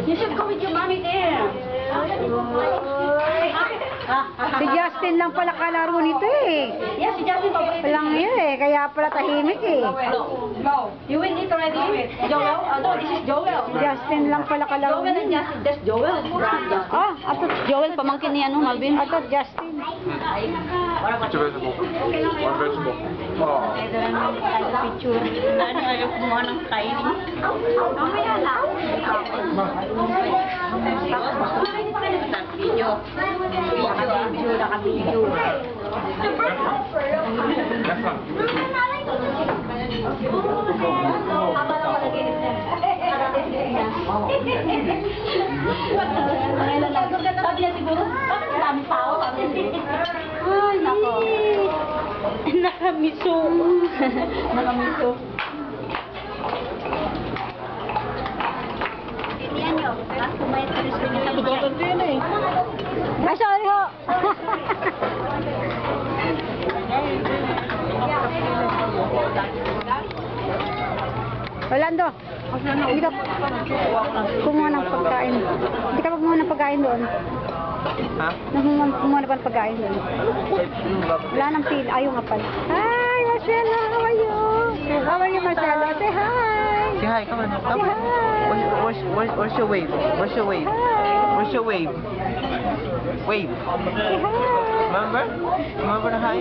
You should go with your mommy there. Si Justin lang pala kalaro nito eh. Yes, si Justin paborito. Walang yun eh, kaya pala tahimik eh. Go. You win it already? Joel? No, this is Joel. Justin lang pala kalaro Joel and nito. Justin. That's Joel. Ah, ato Joel, pamangkin ni ano, Malvin. Ato Justin. Which vegetable? One vegetable. Oh. Picture. Ano, ayaw kumuha ng kainin. Mamaya lang. Video. Naka-video. That's one. Sabi niya siguro, bakit ang dami tao? Ay, nako. Nakamiso. Nakamiso. Ay, sorry ho. Rolando, hindi ka kumuha ng pagkain. Hindi ka kumuha ng pagkain doon. Ha? Kumuha na pa ng pagkain doon. Wala nang pil. Ayaw nga pala. Hi, Marcelo. How are you? How are you, Marcelo? Say hi. Say hi, come on. Come Say on. hi. Where's your wave? Where's your wave? Hi. Where's your wave? Wave. Say hi. Remember? Remember the hi?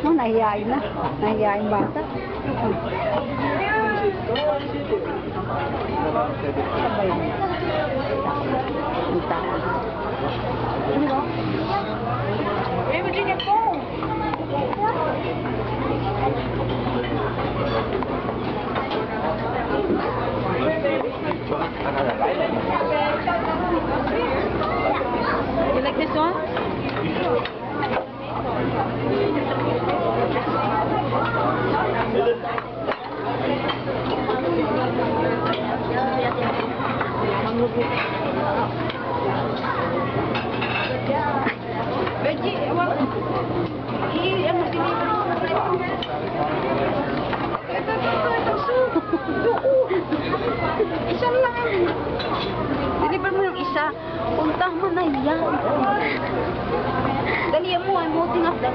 Oh, nahiyain na. Nahiyain bata. Sabay na. Punta. Ano ba? Eh, where'd you get phone? You like this one? Reggie, ano, deliver mo na ito. Isa lang. Deliver mo yung isa. Punta mo na yan. Dali mo, I'm holding up the